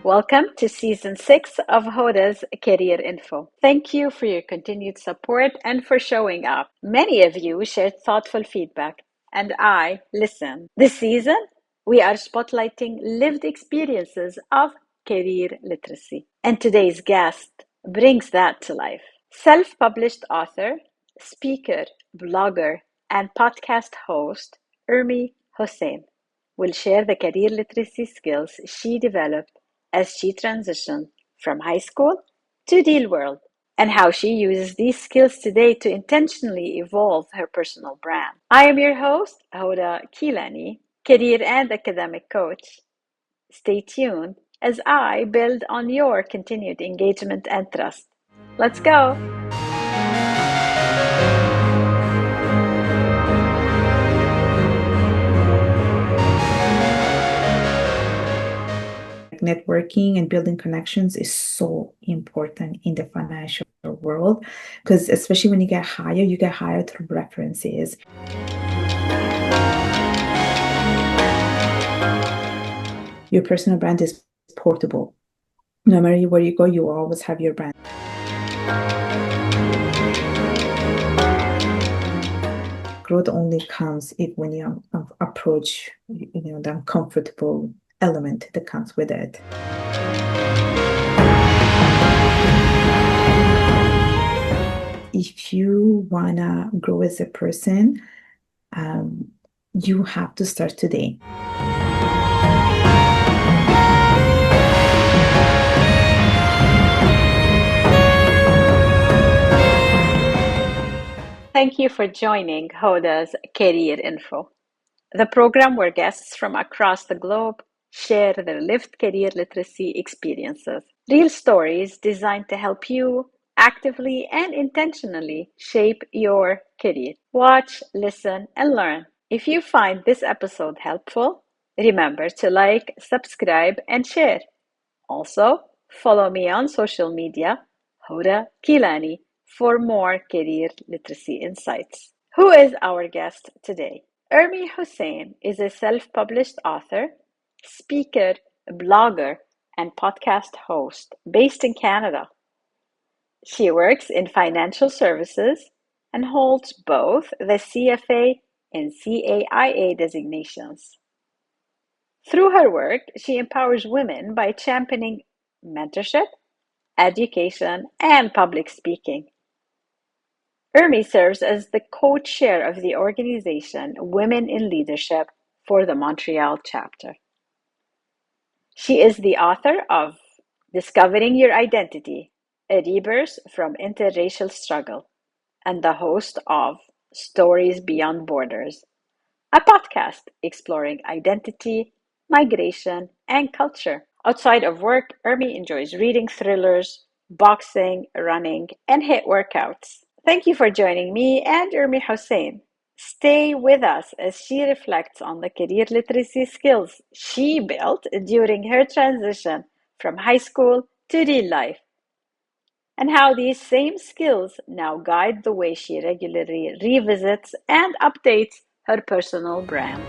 Welcome to Season 6 of Hoda's Career Info. Thank you for your continued support and for showing up. Many of you shared thoughtful feedback, and I listened. This season, we are spotlighting lived experiences of career literacy. And today's guest brings that to life. Self-published author, speaker, blogger, and podcast host Urmi Hossain will share the career literacy skills she developed as she transitioned from high school to real world, and how she uses these skills today to intentionally evolve her personal brand. I am your host, Hoda Kilani, career and academic coach. Stay tuned as I build on your continued engagement and trust. Let's go! Networking and building connections is so important in the financial world, because especially when you get hired through references. Your personal brand is portable. No matter where you go, you will always have your brand. Growth only comes if when you approach, the uncomfortable element that comes with it. If you wanna grow as a person, you have to start today. Thank you for joining Hoda's Career Info, the program where guests from across the globe share their lived career literacy experiences. Real stories designed to help you actively and intentionally shape your career. Watch, listen, and learn. If you find this episode helpful, remember to like, subscribe, and share. Also, follow me on social media, Hoda Kilani, for more career literacy insights. Who is our guest today? Urmi Hossain is a self-published author, speaker, blogger, and podcast host based in Canada. She works in financial services and holds both the CFA and CAIA designations. Through her work, she empowers women by championing mentorship, education, and public speaking. Urmi serves as the co-chair of the organization Women in Leadership for the Montreal Chapter. She is the author of Discovering Your Identity, a Rebirth from Interracial Struggle, and the host of Stories Beyond Borders, a podcast exploring identity, migration, and culture. Outside of work, Urmi enjoys reading thrillers, boxing, running, and HIIT workouts. Thank you for joining me and Urmi Hossain. Stay with us as she reflects on the career literacy skills she built during her transition from high school to real life, and how these same skills now guide the way she regularly revisits and updates her personal brand.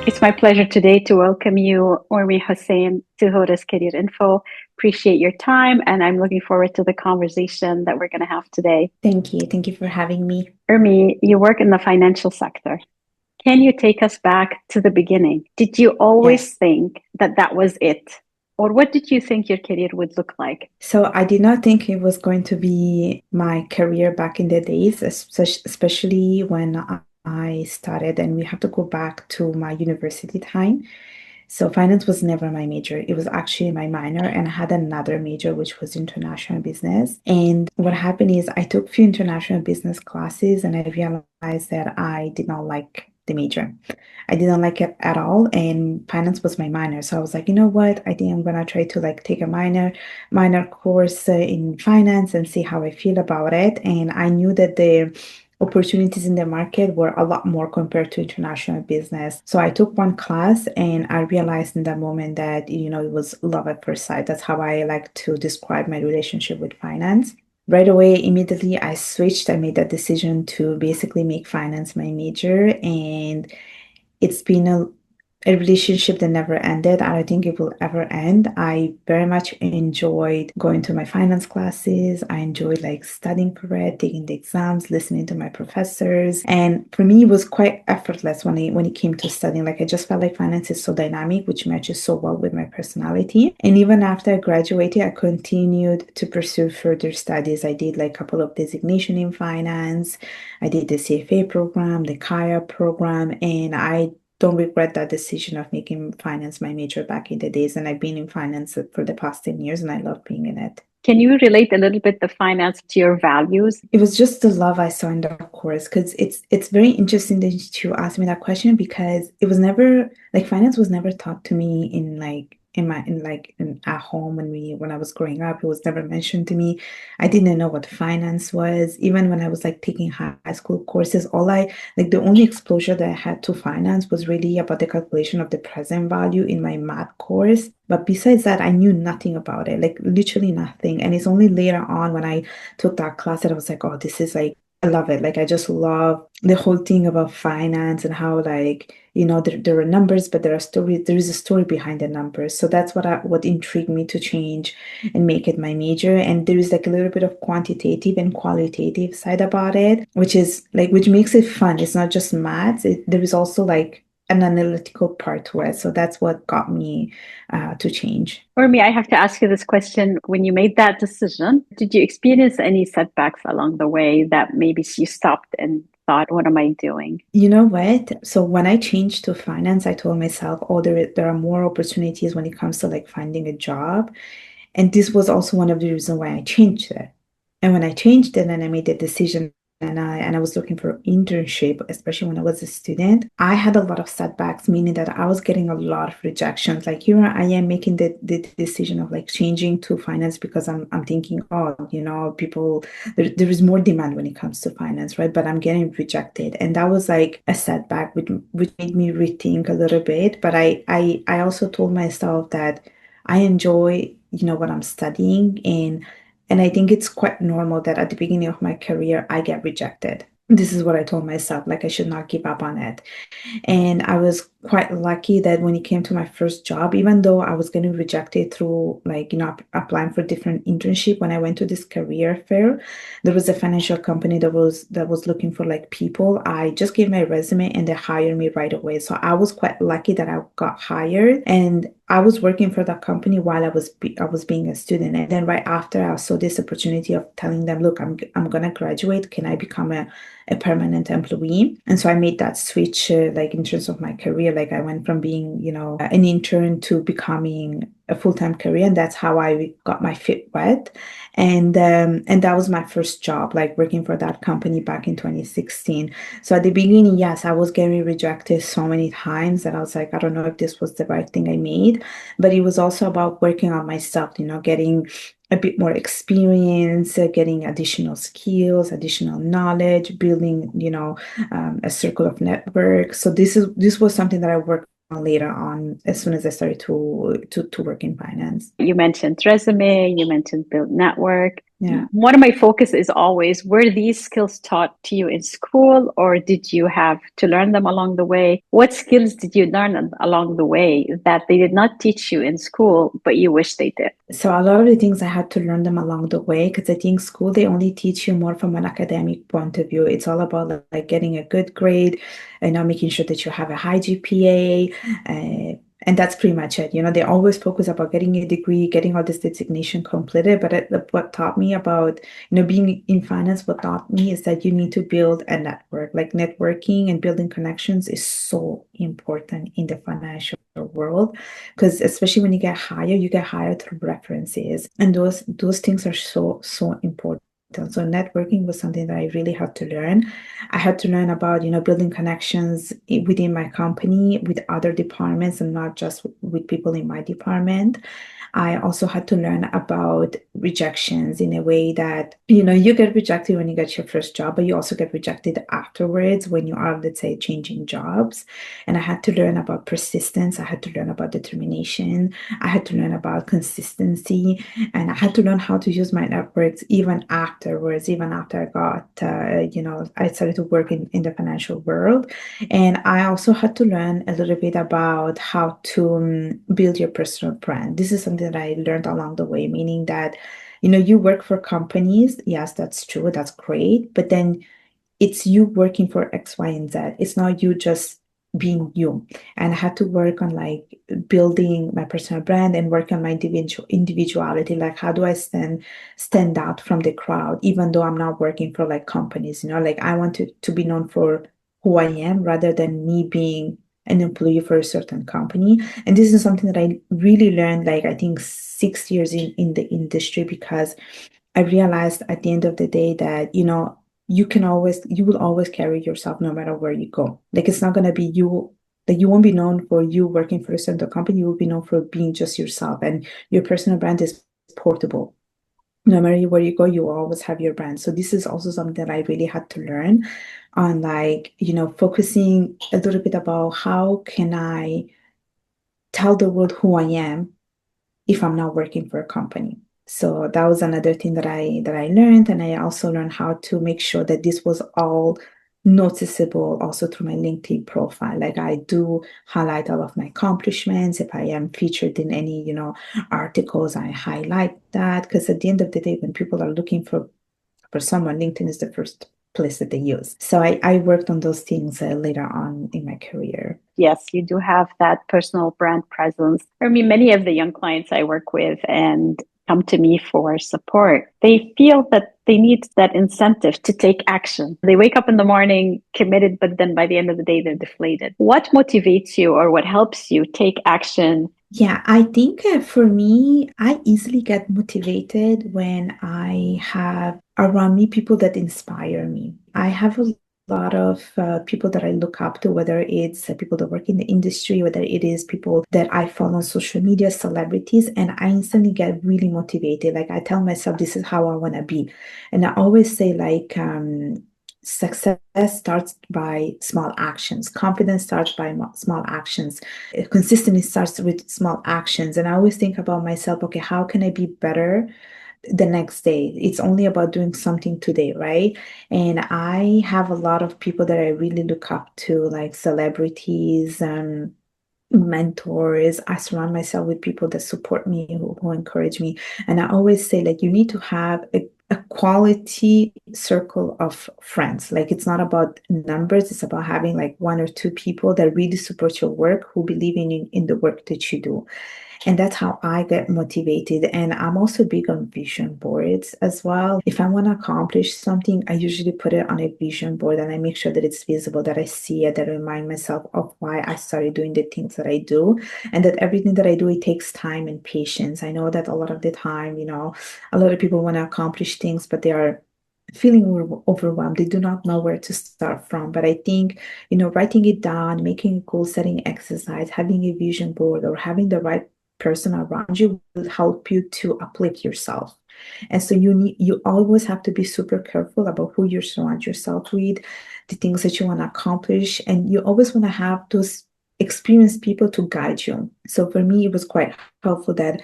It's my pleasure today to welcome you, Urmi Hossain, to Hoda's Career Info. Appreciate your time, and I'm looking forward to the conversation that we're going to have today. Thank you. Thank you for having me. Urmi, you work in the financial sector. Can you take us back to the beginning? Did you always think that that was it? Or what did you think your career would look like? So I did not think it was going to be my career back in the days, especially when I started, and we have to go back to my university time. So finance was never my major. It was actually my minor, and I had another major, which was international business. And what happened is I took a few international business classes, and I realized that I did not like the major. I didn't like it at all, and finance was my minor. So I was like, you know what? I think I'm gonna try to take a minor course in finance and see how I feel about it. And I knew that the opportunities in the market were a lot more compared to international business. So I took one class, and I realized in that moment that, it was love at first sight. That's how I like to describe my relationship with finance. right away, immediately, I switched. I made that decision to basically make finance my major, and it's been a relationship that never ended. I don't think it will ever end. I very much enjoyed going to my finance classes. I enjoyed like studying for it, taking the exams, listening to my professors. And for me, it was quite effortless when it came to studying. Like I just felt like finance is so dynamic, which matches so well with my personality. And even after I graduated, I continued to pursue further studies. I did like a couple of designation in finance. I did the CFA program, the CAIA program, and I don't regret that decision of making finance my major back in the days. And I've been in finance for the past 10 years and I love being in it. Can you relate a little bit the finance to your values? It was just the love I saw in the course because it's very interesting that you asked me that question because it was never like finance was never taught to me in like in at home when I was growing up. It was never mentioned to me. I didn't know what finance was. Even when I was like taking high school courses, all I like the only exposure that I had to finance was really about the calculation of the present value in my math course. But besides that, I knew nothing about it, like literally nothing. And it's only later on when I took that class that I was like, oh, this is like, I love it. Like, I just love the whole thing about finance and how, like, there are numbers, but there is a story behind the numbers. So that's what intrigued me to change and make it my major. And there is like a little bit of quantitative and qualitative side about it, which makes it fun. It's not just maths. There is also like an analytical part to it. So that's what got me to change. Urmi, I have to ask you this question. When you made that decision, did you experience any setbacks along the way that maybe you stopped and thought, what am I doing? You know what? So when I changed to finance, I told myself, oh, there are more opportunities when it comes to like finding a job. And this was also one of the reasons why I changed it. And when I changed it and I made the decision and I was looking for internship, especially when I was a student, I had a lot of setbacks, meaning that I was getting a lot of rejections. Like here I am making the decision of like changing to finance because I'm thinking, oh, people there is more demand when it comes to finance, right? But I'm getting rejected. And that was like a setback which made me rethink a little bit. But I also told myself that I enjoy, what I'm studying and I think it's quite normal that at the beginning of my career I get rejected. This is what I told myself, like I should not give up on it. And I was quite lucky that when it came to my first job, even though I was getting rejected through like, applying for different internship, when I went to this career fair, there was a financial company that was looking for like people. I just gave my resume and they hired me right away. So I was quite lucky that I got hired and I was working for that company while I was being a student. And then right after I saw this opportunity of telling them, look, I'm gonna graduate. Can I become a permanent employee? And so I made that switch, like in terms of my career. Like I went from being, an intern to becoming a full-time career, and that's how I got my feet wet. And that was my first job, like working for that company back in 2016. So at the beginning, yes, I was getting rejected so many times that I was like, I don't know if this was the right thing I made, but it was also about working on myself, getting a bit more experience, getting additional skills, additional knowledge, building, a circle of network. So this was something that I worked on later on as soon as I started to work in finance. You mentioned resume, you mentioned build network. Yeah. One of my focus is always, were these skills taught to you in school or did you have to learn them along the way? What skills did you learn along the way that they did not teach you in school, but you wish they did? So a lot of the things I had to learn them along the way because I think school they only teach you more from an academic point of view. It's all about like getting a good grade and now making sure that you have a high GPA. And that's pretty much it. They always focus about getting a degree, getting all this designation completed. But what taught me about, being in finance, what taught me is that you need to build a network. Like networking and building connections is so important in the financial world because especially when you get hired through references, and those things are so important. So networking was something that I really had to learn. I had to learn about, building connections within my company with other departments and not just with people in my department. I also had to learn about rejections in a way that, you get rejected when you get your first job, but you also get rejected afterwards when you are, let's say, changing jobs. And I had to learn about persistence. I had to learn about determination. I had to learn about consistency. And I had to learn how to use my networks even afterwards, even after I got, I started to work in the financial world. And I also had to learn a little bit about how to build your personal brand. This is something that I learned along the way, meaning that, you work for companies. Yes, that's true. That's great. But then it's you working for X, Y, and Z. It's not you just being you. And I had to work on like building my personal brand and work on my individuality. Like how do I stand out from the crowd, even though I'm not working for like companies, like I want to be known for who I am rather than me being an employee for a certain company. And this is something that I really learned, like I think 6 years in the industry, because I realized at the end of the day that, you will always carry yourself no matter where you go. Like it's not going to be you, like you won't be known for you working for a certain company. You will be known for being just yourself, and your personal brand is portable. No matter where you go, you will always have your brand. So this is also something that I really had to learn on, like, focusing a little bit about how can I tell the world who I am if I'm not working for a company. So that was another thing that I learned, and I also learned how to make sure that this was all noticeable also through my LinkedIn profile. Like I do highlight all of my accomplishments. If I am featured in any, articles, I highlight that, because at the end of the day, when people are looking for someone, LinkedIn is the first place that they use. So I worked on those things later on in my career. Yes, you do have that personal brand presence. I mean, many of the young clients I work with and come to me for support, they feel that they need that incentive to take action. They wake up in the morning committed, but then by the end of the day, they're deflated. What motivates you or what helps you take action? Yeah, I think for me, I easily get motivated when I have around me people that inspire me. I have a lot of people that I look up to, whether it's people that work in the industry, whether it is people that I follow on social media, celebrities, and I instantly get really motivated. Like I tell myself, this is how I want to be. And I always say, like, success starts by small actions. Confidence starts by small actions. Consistency starts with small actions. And I always think about myself, okay, how can I be better the next day? It's only about doing something today, right? And I have a lot of people that I really look up to, like celebrities, mentors. I surround myself with people that support me, who encourage me. And I always say, like, you need to have a quality circle of friends. Like, it's not about numbers, it's about having like one or two people that really support your work, who believe in the work that you do. And that's how I get motivated. And I'm also big on vision boards as well. If I want to accomplish something, I usually put it on a vision board and I make sure that it's visible, that I see it, that I remind myself of why I started doing the things that I do. And that everything that I do, it takes time and patience. I know that a lot of the time, a lot of people want to accomplish things, but they are feeling overwhelmed. They do not know where to start from. But I think, writing it down, making a goal setting exercise, having a vision board, or having the right person around you will help you to uplift yourself. And so you always have to be super careful about who you surround yourself with, the things that you want to accomplish, and you always want to have those experienced people to guide you. So for me, it was quite helpful that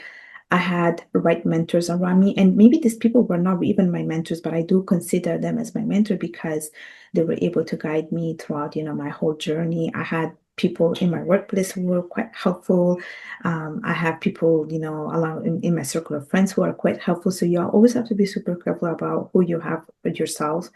I had the right mentors around me. And maybe these people were not even my mentors, but I do consider them as my mentor because they were able to guide me throughout, my whole journey. I had people in my workplace who were quite helpful. I have people, along in my circle of friends who are quite helpful. So you always have to be super careful about who you have yourself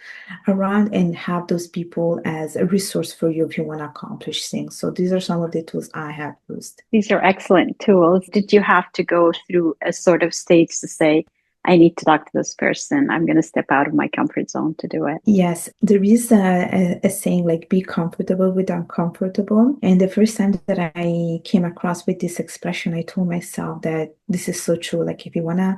around and have those people as a resource for you if you want to accomplish things. So these are some of the tools I have used. These are excellent tools. Did you have to go through a sort of stage to say, I need to talk to this person. I'm going to step out of my comfort zone to do it? Yes, there is a saying like be comfortable with uncomfortable. And the first time that I came across with this expression, I told myself that this is so true. Like if you want to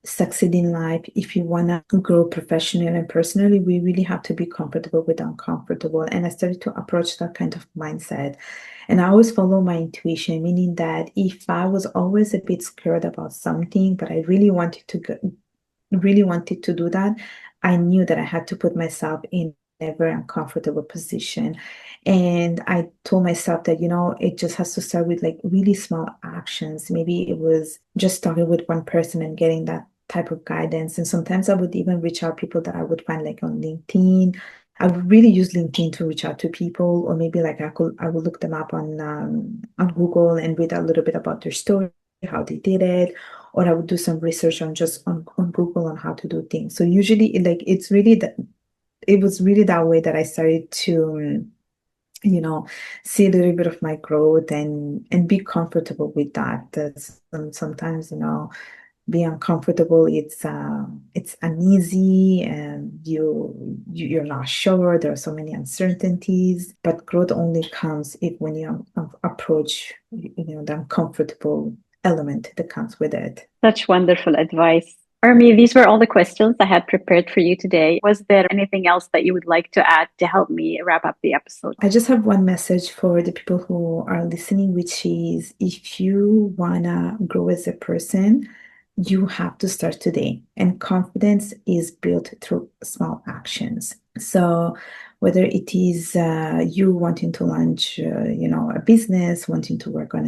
succeed in life, if you want to grow professionally and personally, we really have to be comfortable with uncomfortable. And I started to approach that kind of mindset. And I always follow my intuition, meaning that if I was always a bit scared about something, but I really wanted to do that, I knew that I had to put myself in a very uncomfortable position. And I told myself that, it just has to start with like really small actions. Maybe it was just starting with one person and getting that type of guidance. And sometimes I would even reach out people that I would find like on LinkedIn. I would really use LinkedIn to reach out to people, or maybe like I would look them up on Google and read a little bit about their story, how they did it, or I would do some research on Google on how to do things. So usually it was really that way that I started to you know, see a little bit of my growth and be comfortable with that. That's sometimes, being uncomfortable, it's uneasy and you're not sure. There are so many uncertainties, but growth only comes if when you approach, the uncomfortable element that comes with it. Such wonderful advice. Urmi, these were all the questions I had prepared for you today. Was there anything else that you would like to add to help me wrap up the episode? I just have one message for the people who are listening, which is if you wanna grow as a person, you have to start today. And confidence is built through small actions. So whether it is you wanting to launch, a business, wanting to work on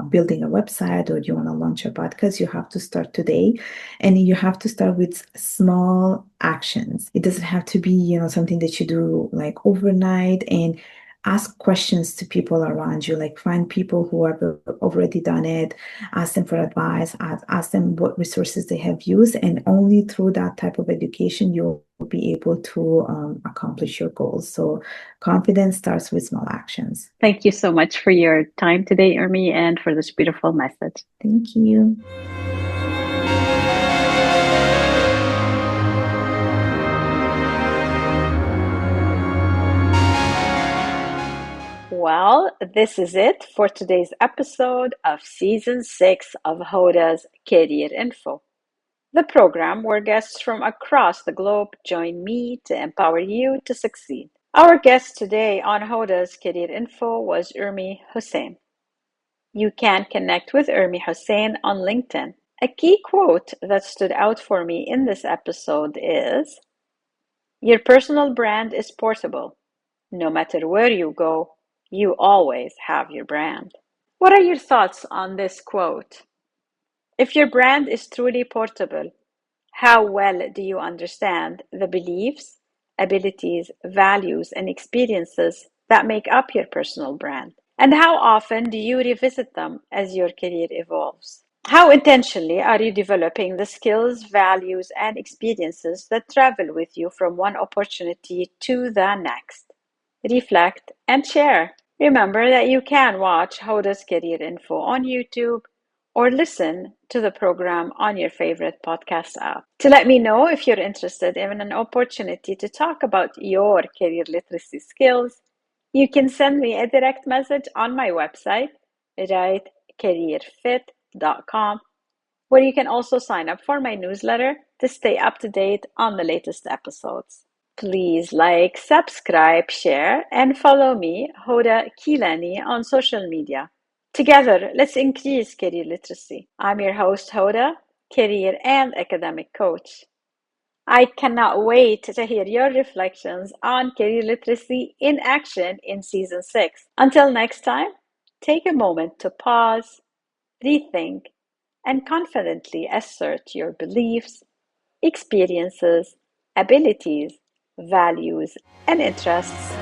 building a website, or you want to launch a podcast, you have to start today, and you have to start with small actions. It doesn't have to be, something that you do like overnight. And ask questions to people around you, like find people who have already done it, ask them for advice, ask them what resources they have used, and only through that type of education you'll be able to accomplish your goals. So confidence starts with small actions. Thank you so much for your time today, Urmi, and for this beautiful message. Thank you. Well, this is it for today's episode of Season 6 of Hoda's Career Info, the program where guests from across the globe join me to empower you to succeed. Our guest today on Hoda's Career Info was Urmi Hossain. You can connect with Urmi Hossain on LinkedIn. A key quote that stood out for me in this episode is, "Your personal brand is portable. No matter where you go, you always have your brand." What are your thoughts on this quote? If your brand is truly portable, how well do you understand the beliefs, abilities, values, and experiences that make up your personal brand? And how often do you revisit them as your career evolves? How intentionally are you developing the skills, values, and experiences that travel with you from one opportunity to the next? Reflect and share. Remember that you can watch Hoda's Career Info on YouTube or listen to the program on your favorite podcast app. To let me know if you're interested in an opportunity to talk about your career literacy skills, you can send me a direct message on my website, rightcareerfit.com, where you can also sign up for my newsletter to stay up to date on the latest episodes. Please like, subscribe, share, and follow me, Hoda Kilani, on social media. Together, let's increase career literacy. I'm your host, Hoda, career and academic coach. I cannot wait to hear your reflections on career literacy in action in Season 6. Until next time, take a moment to pause, rethink, and confidently assert your beliefs, experiences, abilities, values, and interests